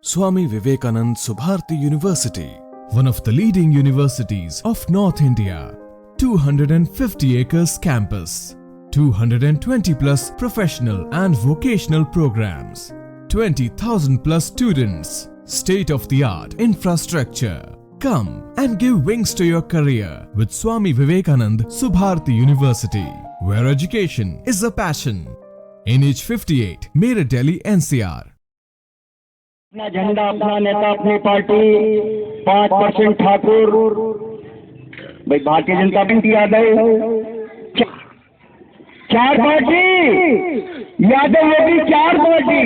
Swami Vivekanand Subharti University, one of the leading universities of North India. 250 acres campus, 220 plus professional and vocational programs, 20,000 plus students, state-of-the-art infrastructure. Come and give wings to your career with Swami Vivekanand Subharti University, where education is a passion. NH58, Meerut, Delhi, NCR. अपना झंडा, अपना नेता, अपनी party, 5% Thakur. भाई Bharatiya Janata party Yadav 4 party, Yadav योगी 4 party,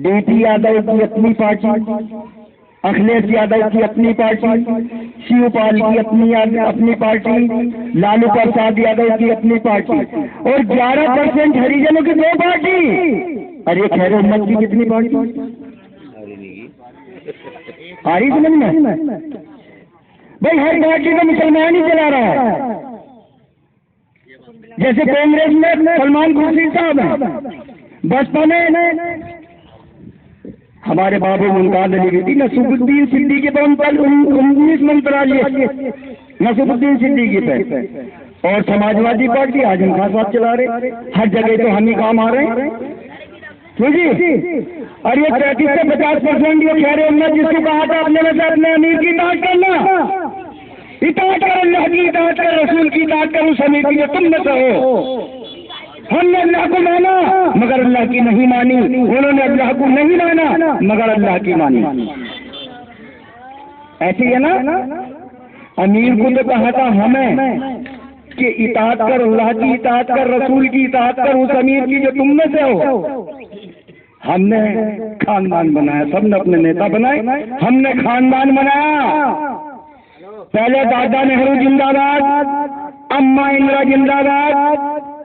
DP Yadav की अपनी party, Akhilesh Yadav की अपनी पार्टी, शिवपाल की अपनी पार्टी, लालू प्रसाद यादव की अपनी पार्टी और 11% हरिजनों की 2 पार्टी। अरे खैर उम्मत की कितनी पार्टी आ रही समझ में? भाई हर पार्टी को मुसलमान ही चला रहा है। जैसे कांग्रेस में सलमान खुर्शीद साहब हैं, बसपा में हमारे बाबू मुमताज अली बेटी नसीरुद्दीन सिद्दीकी पे 19 मंत्रालय नसीरुद्दीन सिद्दीकी पे, और समाजवादी पार्टी आजम खान साहब चला रहे। हर जगह तो हम ही काम आ रहे हैं जी। और ये 33 से 50% ये खैर उम्मत जिसको कहा था अपने में से अपने अमीर की इताअत करना, इताअत कर, अल्लाह की इताअत कर, रसूल की इताअत कर, उस अमीर की जो तुम में से हो। हमने अल्लाह को माना मगर अल्लाह की नहीं मानी, उन्होंने अल्लाह को नहीं माना मगर अल्लाह की मानी। ऐसे है ना? अमीर को तो कहा था हमें कि इताअत कर, अल्लाह की इताअत कर, रसूल की इताअत कर, उस अमीर की जो तुम में से हो। हमने खानदान बनाया, सबने अपने नेता बनाए, हमने खानदान बनाया। पहले दादा नेहरू जिंदाबाद, अम्मा इंदिरा जिंदाबाद,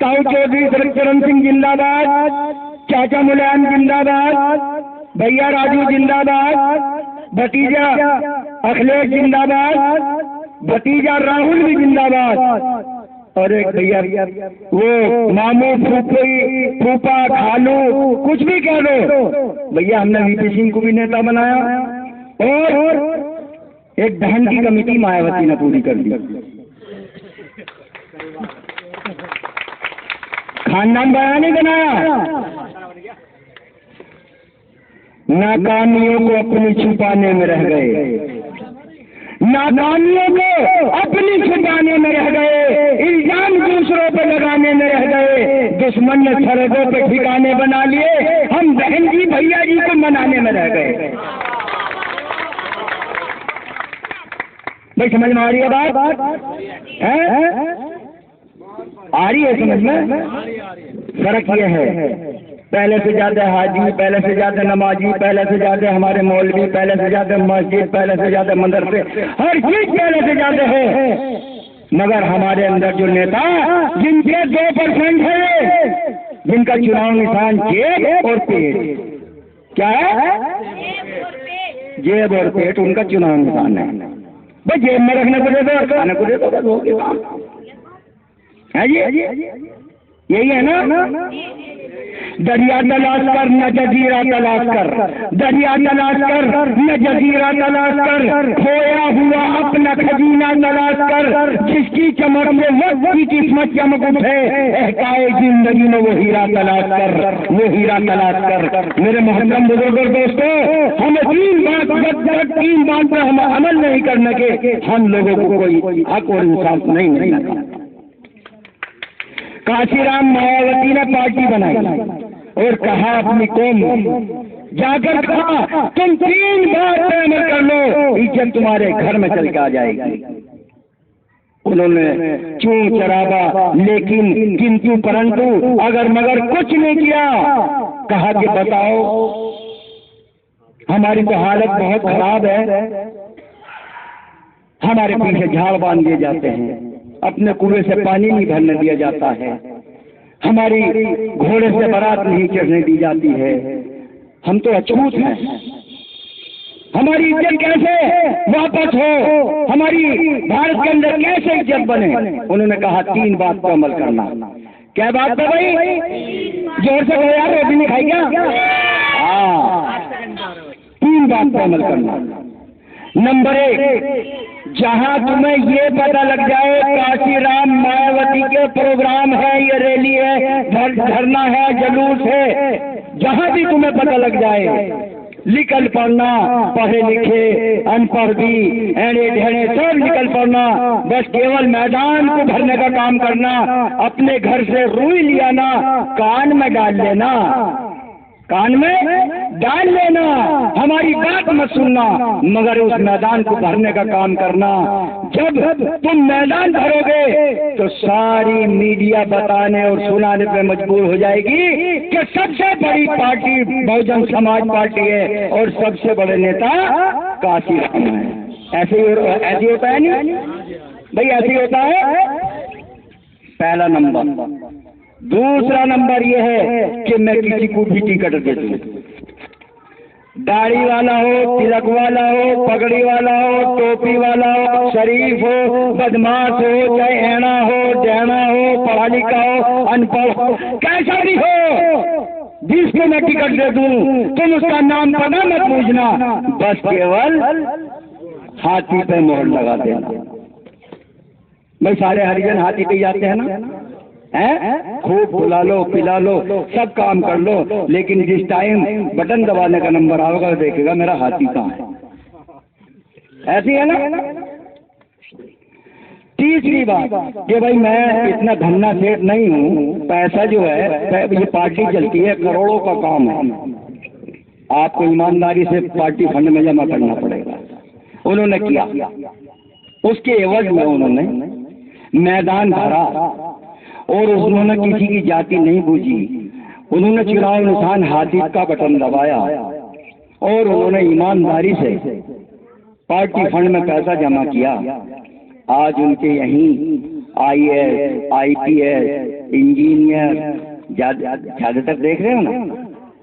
ताऊ चौधरी चरण सिंह जिंदाबाद, चाचा मुलायम जिंदाबाद, भैया राजू जिंदाबाद, भतीजा अखिलेश जिंदाबाद, भतीजा राहुल भी जिंदाबाद, और एक भैया वो मामू फूफा खालू कुछ भी कह दो, भैया हमने वीपी सिंह को भी नेता बनाया, और एक बहन की कमेटी मायावती ने पूरी कर दी। खानदान बयान नहीं बनाया। नाकामियों को अपनी छुपाने में रह गए, नाकामियों को अपनी छुपाने में रह गए, इल्जाम दूसरों पर लगाने में रह गए, दुश्मन ने सरहदों पे ठिकाने बना लिए, हम बहन जी भैया जी को मनाने में रह गए। भाई समझ में आ रही है बात? आ रही है समझ में? फर्क यह है, पहले से ज्यादा हाजी, पहले से ज्यादा नमाजी, पहले से ज्यादा हमारे मौलवी, पहले से ज्यादा मस्जिद, पहले से ज्यादा मदरसे, हर चीज पहले से ज्यादा है। मगर हमारे अंदर जो नेता जिनके 2% है, जिनका चुनाव निशान जेब और पेट, क्या है? जेब और पेट उनका चुनाव निशान है। भाई जेब में रखने को दे दो, खाने को दे दो, बस हो गया है जी। यही है ना? दरिया तलाश कर न जजीरा तलाश कर, दरिया तलाश कर न जजीरा तलाश कर, खोया हुआ अपना खजीना तलाश कर, जिसकी चमक से वक्त की किस्मत चमक उठे, एहकाए जिंदगी में वो हीरा तलाश कर, वो हीरा तलाश कर। मेरे मोहतरम बुजुर्गों दोस्तों, हमें 3 बात पर हम अमल नहीं करने के, हम लोगों को कोई हक और इंसाफ नहीं मिलना। काशीराम मायावती ने पार्टी बनाई और कहा अपनी कौम जाकर कहा तुम 3 बात पे अमल कर लो, इज्जत तुम्हारे घर में चल के आ जाएगी। उन्होंने चूं चराबा लेकिन किंतु परंतु अगर मगर कुछ नहीं किया। कहा कि बताओ हमारी तो हालत बहुत खराब है, हमारे पीछे झाड़ बांध दिए जाते हैं, अपने कुएं से पानी नहीं भरने दिया जाता है, हमारी घोड़े से बारात नहीं चढ़ने दी जाती है, हम तो अछूत हैं, हमारी इज्जत कैसे वापस हो, हमारी भारत के अंदर कैसे इज्जत बने। उन्होंने कहा 3 बात पर अमल करना। क्या बात है भाई? जोर से कहो यार, रोटी नहीं खाई क्या? हाँ, बात पे अमल करना। नंबर 1, जहां तुम्हें ये पता लग जाए काशीराम मायावती के प्रोग्राम है, ये रैली है, धरना है, जुलूस है, जहां भी तुम्हें पता लग जाए, निकल पड़ना। पढ़े लिखे अनपढ़ भी, एड़े ढेड़े सब निकल पड़ना। बस केवल मैदान को भरने का काम करना। अपने घर से रुई लिया ना, कान में डाल लेना, कान में डाल लेना, हमारी बात मत सुनना, मगर उस मैदान को भरने का काम करना। जब तुम मैदान भरोगे तो सारी मीडिया बताने और सुनाने पे मजबूर हो जाएगी कि सबसे बड़ी पार्टी बहुजन समाज पार्टी है और सबसे बड़े नेता काशीराम है। ऐसे ही होता है नहीं भाई, ऐसे ही होता है। पहला नंबर। दूसरा नंबर यह है कि मैं किसी को भी टिकट दे दूं, दाढ़ी वाला हो, तिलक वाला हो, पगड़ी वाला हो, टोपी वाला हो, शरीफ हो, बदमाश हो, चाहे ऐना हो, डैना हो, पढ़ा लिखा हो, अनपढ़ हो, कैसा भी हो, जिसको मैं टिकट दे दूं, तुम उसका नाम पता मत पूछना, बस केवल हाथी पे मोहर लगा देना। भाई सारे हरिजन हाथी पे जाते हैं ना, हैं? खूब बुला लो, पिला लो, सब काम कर लो, लेकिन जिस टाइम बटन दबाने का नंबर आएगा देखेगा मेरा हाथी कहाँ है। ऐसी है ना। तीसरी बात कि भाई मैं इतना धन्ना सेठ नहीं हूँ, पैसा जो है ये पार्टी चलती है, करोड़ों का काम है, आपको ईमानदारी से पार्टी फंड में जमा करना पड़ेगा। उन्होंने किया, उसके एवज में उन्होंने मैदान भरा और उन्होंने किसी की जाति नहीं बूझी। उन्होंने चुनाव निशान हाथी का बटन दबाया और उन्होंने ईमानदारी से पार्टी फंड में पैसा जमा किया। आज उनके यहीं IAS, IPS, इंजीनियर ज्यादातर देख रहे हो ना,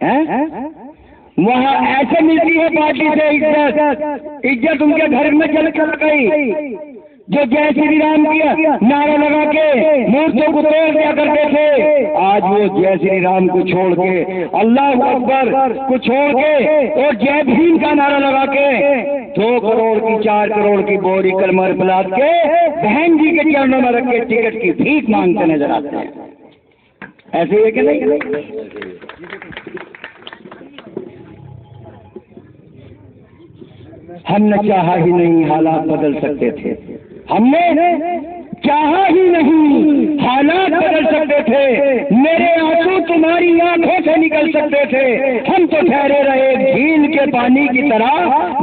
हैं? वहाँ ऐसे मिलती है पार्टी से इज्जत उनके घर में चल कर गई। जो जय श्री राम किया नारा लगा के मूर्तियों को तोड़ दिया करते थे, आज वो जय श्री राम को छोड़ के, अल्लाह अकबर को छोड़ के और जय भीम का नारा लगा के 2 करोड़ की 4 करोड़ की बोरी कलमर पलाद के बहन जी के चरणों में रख के टिकट की भीख मांगते नजर आते हैं। ऐसे है कि नहीं? हमने चाहा ही नहीं हालात बदल सकते थे, हमने चाहा ही नहीं हालात बदल सकते थे, मेरे आंसू तुम्हारी आंखों से निकल सकते थे, हम तो ठहरे रहे झील के पानी की तरह,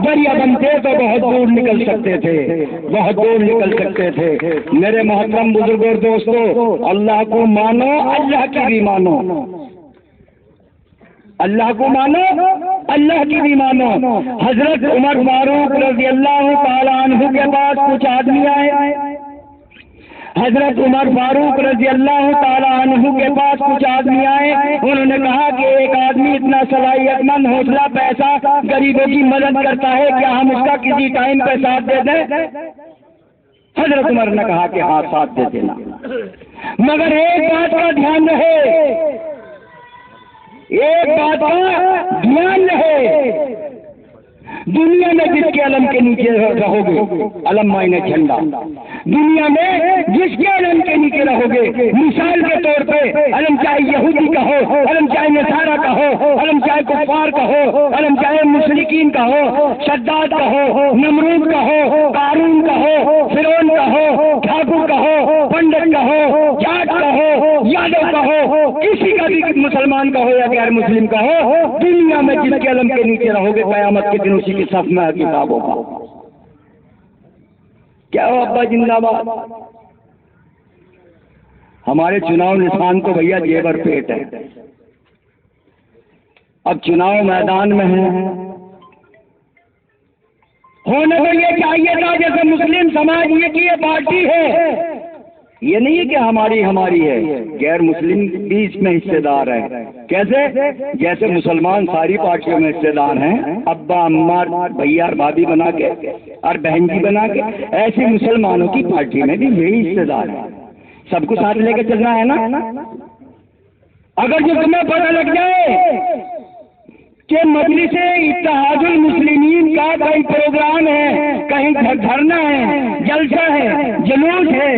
दरिया बनते तो बहुत दूर निकल सकते थे, बहुत दूर निकल सकते थे। मेरे मोहतरम बुजुर्गों और दोस्तों, अल्लाह को मानो, अल्लाह की भी मानो, अल्लाह को मानो, अल्लाह की भी मानो। हजरत उमर फारूक रज़ियल्लाहु ताला अन्हु के पास कुछ आदमी आए, हजरत उमर फारूक रज़ियल्लाहु ताला अन्हु के पास कुछ आदमी आए। उन्होंने कहा कि एक आदमी इतना सलाहियतमंद, हौसला, पैसा, गरीबों की मदद करता है, क्या हम उसका किसी टाइम पे साथ दे दें? हजरत उमर ने कहा कि हाँ, साथ दे देना, मगर एक बात का ध्यान रहे, एक बात का ध्यान रहे, दुनिया में जिसके अलम के नीचे रहोगे, अलम मायने झंडा, दुनिया में जिसके अलम के नीचे रहोगे, मिसाल के तौर पे अलम चाहे यहूदी का हो, अलम चाहे नसारा का हो, अलम चाहे कुफार का हो, अलम चाहे मुशरिकीन का हो, शद्दाद का हो, नमरूद का हो, कारून का हो, फिरौन का हो, ठाकुर का हो, पंडित का हो, जाट का हो, यादव का हो, किसी का भी, मुसलमान का हो या गैर मुस्लिम का हो, दुनिया में जिसके अलम के नीचे रहोगे, कयामत के दिन उसी के साथ में किताब होगा। क्या हो अब्बा जिंदाबाद। हमारे चुनाव निशान तो भैया जेवर पेट है। अब चुनाव मैदान में है, होने को ये चाहिए था जैसे मुस्लिम समाज ये की ये पार्टी है, ये नहीं है कि हमारी है, गैर मुस्लिम भी इसमें हिस्सेदार है। कैसे? जैसे मुसलमान सारी पार्टियों में हिस्सेदार हैं, अब्बा अम्मा भैया और भाभी बना के और बहन जी बना के, ऐसे मुसलमानों की पार्टी में भी यही हिस्सेदार है। सबको साथ लेके चलना है ना। अगर जो तुम्हें पता लग जाए कि मजलिस इत्तेहादुल मुस्लिमीन का कहीं प्रोग्राम है, कहीं धरना है, जलसा है, जुलूस है,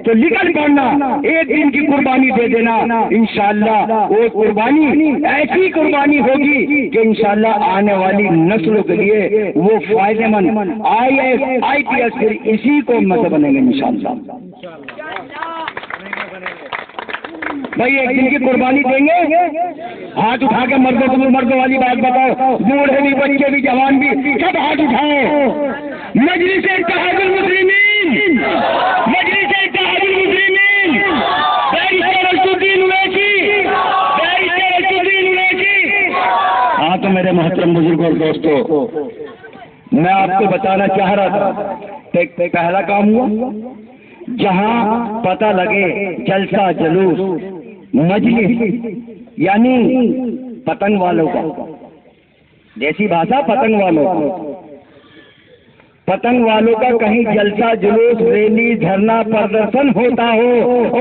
तो निकल पड़ना, एक दिन की कुर्बानी दे देना। इंशाअल्लाह वो कुर्बानी ऐसी कुर्बानी होगी कि इंशाअल्लाह आने वाली नस्लों के लिए वो फायदेमंद IAS IPS फिर इसी को मत बनेंगे इंशाअल्लाह। भाई एक दिन की कुर्बानी देंगे, हाथ उठा के मर्दों वाली बात बताओ, बूढ़े भी, बच्चे भी, जवान भी, सब हाथ उठाए। मजलिस इत्तेहादुल मुस्लिमीन, मजलिस इत्तेहादुल मुस्लिमीन, बैरिस्टर असदुद्दीन ओवैसी, बैरिस्टर असदुद्दीन ओवैसी। हाँ तो मेरे मोहतरम बुजुर्गों और दोस्तों, मैं आपको बताना चाह रहा था, पहला काम हुआ जहां पता लगे जलसा, जुलूस, मजलिस, यानी पतंग वालों का, देसी भाषा पतंग वालों का, पतंग वालों का कहीं जलसा, जुलूस, रैली, धरना, प्रदर्शन होता हो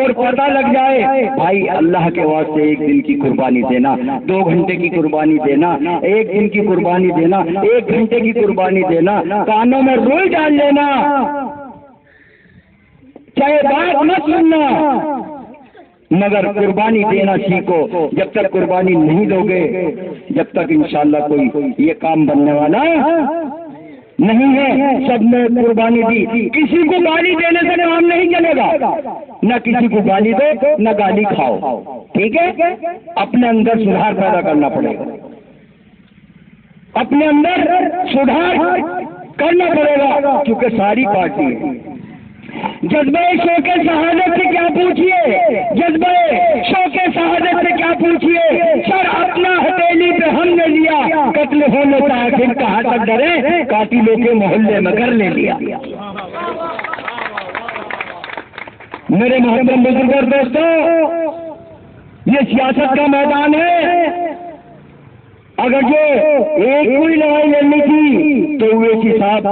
और पता लग जाए, भाई अल्लाह के वास्ते एक दिन की कुर्बानी देना, 2 घंटे की कुर्बानी देना, एक दिन की कुर्बानी देना, 1 घंटे की कुर्बानी देना, कानों में रुई डाल लेना, चाहे बात मत सुनना, मगर कुर्बानी देना सीखो। जब तक कुर्बानी नहीं दोगे, जब तक इंशाअल्लाह कोई ये काम बनने वाला नहीं है। सबने कुर्बानी दी, किसी को गाली देने से काम नहीं चलेगा, न किसी को गाली दो न गाली खाओ, ठीक है। अपने अंदर सुधार पैदा करना पड़ेगा, अपने अंदर सुधार करना पड़ेगा, क्योंकि सारी पार्टी है। जज्बे शौके शहादत से क्या पूछिए, जज्बे शौके शहादत से क्या पूछिए, सर अपना हथेली पे हमने लिया, कत्ल होने का आखिर कहाँ तक डरे, कातिलों के मोहल्ले में घर ले लिया। मेरे मोहतरम बुजुर्ग और दोस्तों, ये सियासत का मैदान है। अगर जो एक कोई लड़ाई लड़नी थी तो ओवैसी साहब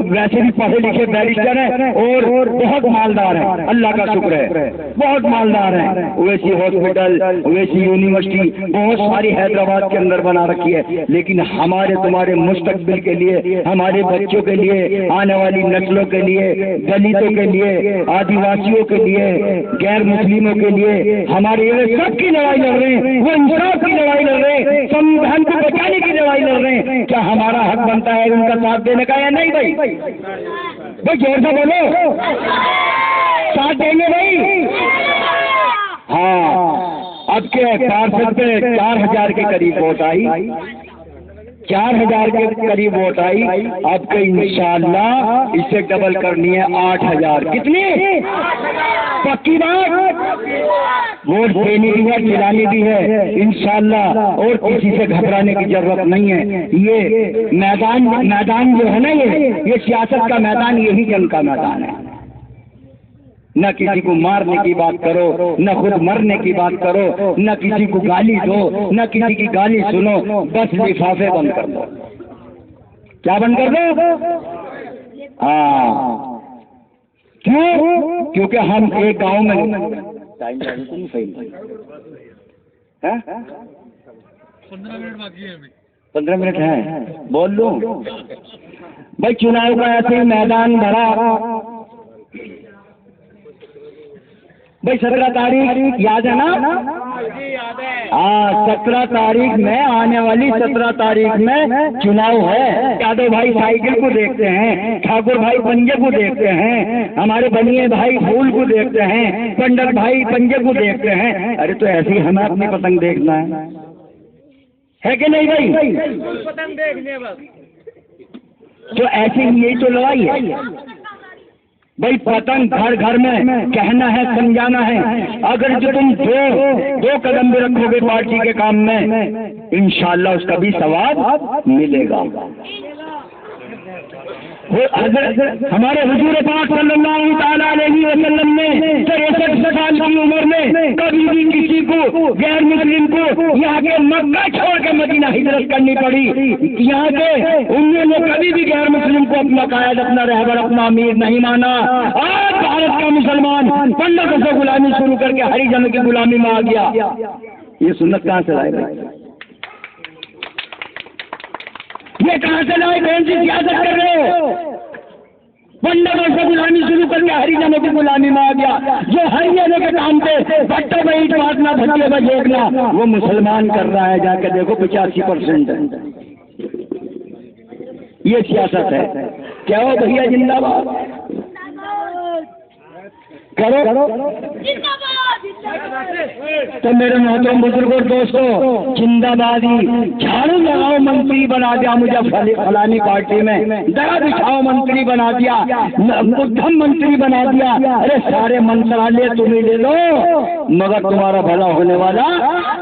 वैसे भी पढ़े लिखे बैरिस्टर हैं और बहुत मालदार हैं, अल्लाह का शुक्र है, बहुत मालदार हैं। ओवैसी हॉस्पिटल, ओवैसी यूनिवर्सिटी बहुत सारी हैदराबाद के अंदर बना रखी है, लेकिन हमारे तुम्हारे मुस्तकबिल के लिए, हमारे बच्चों के लिए, आने वाली नस्लों के लिए, दलितों के लिए, आदिवासियों के लिए, गैर मुस्लिमों के लिए, हमारे सब की लड़ाई लड़ रहे हैं, वो इंसाफ की लड़ाई लड़ रहे हैं, संविधान को बचाने की लड़ाई लड़ रहे हैं। क्या हमारा हक बनता है उनका साथ देने का या नहीं? भाई भाई जोर से बोलो, साथ देंगे भाई? हाँ, अब के पार्षद पे 4000 के करीब वोट आई, 4000 के करीब वोट आई। अब के इंशाअल्लाह इसे डबल करनी है 8000। कितनी पक्की बात? वोट देनी भी है, खिलानी भी है इंशाअल्लाह, और किसी से घबराने की जरूरत नहीं है। ये मैदान जो है ना, ये सियासत का मैदान यही जंग का मैदान है। न किसी को मारने की बात करो, न खुद मरने की बात करो, न किसी को गाली दो, न किसी की गाली सुनो, बस लिफाफे बंद कर दो। क्या बंद कर दो? हाँ, क्यों? क्योंकि हम एक गांव में टाइम सही है, 15 मिनट बाकी है, 15 मिनट है, बोल लूं भाई। चुनाव का ऐसे मैदान भरा भाई। 17 तारीख याद है ना? हाँ, 17 तारीख में, आने वाली 17 तारीख में चुनाव है। यादव भाई साइकिल को देखते हैं, ठाकुर भाई पंजे को देखते हैं, हमारे बनिए भाई फूल को देखते हैं, पंडित भाई पंजे को देखते हैं। अरे तो ऐसे ही हमें अपनी पतंग देखना है कि नहीं भाई? पतंग देखने बस। तो ऐसे ही यही तो लड़ाई है भाई। पतंग घर घर में कहना है, समझाना है। अगर जो तुम दो कदम भी रखोगे पार्टी के काम में, इंशाअल्लाह उसका भी सवाब मिलेगा। हमारे हुजूर पाक सल्लल्लाहु ताला अलैहि वसल्लम ने 63 साल की उम्र में कभी भी किसी को, गैर मुस्लिम को, यहाँ के मक्का छोड़ के मदीना हिजरत करनी पड़ी। यहाँ के उन्होंने कभी भी गैर मुस्लिम को अपना कायद, अपना रहबर, अपना अमीर नहीं माना। आज भारत का मुसलमान 1500 गुलामी शुरू करके हरिजनों की गुलामी में आ गया। ये सुन्नत कहाँ से लाएगा? ये कहां से लाए, कौन सी सियासत कर रहे हो? 15 वर्ष से गुलामी शुरू कर दिया, हरियाणा की गुलामी में आ गया। जो हरियाणा के काम पे भट्टो में ईट मारना, भट्टे में झोंकना, वो मुसलमान कर रहा है। जाके देखो 85% है। ये सियासत है। क्या हो भैया, जिंदाबाद करो। तो मेरे मोहतरम बुजुर्गों दोस्तों, जिंदाबादी, झाड़ू लगाओ, मंत्री बना दिया मुझे फलानी पार्टी में, दया बिछाओ मंत्री बना दिया, उद्धम मंत्री बना दिया। अरे सारे मंत्रालय तुम्हें ले लो, मगर तुम्हारा भला होने वाला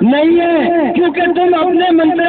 नहीं है, क्योंकि तुम अपने मंत्री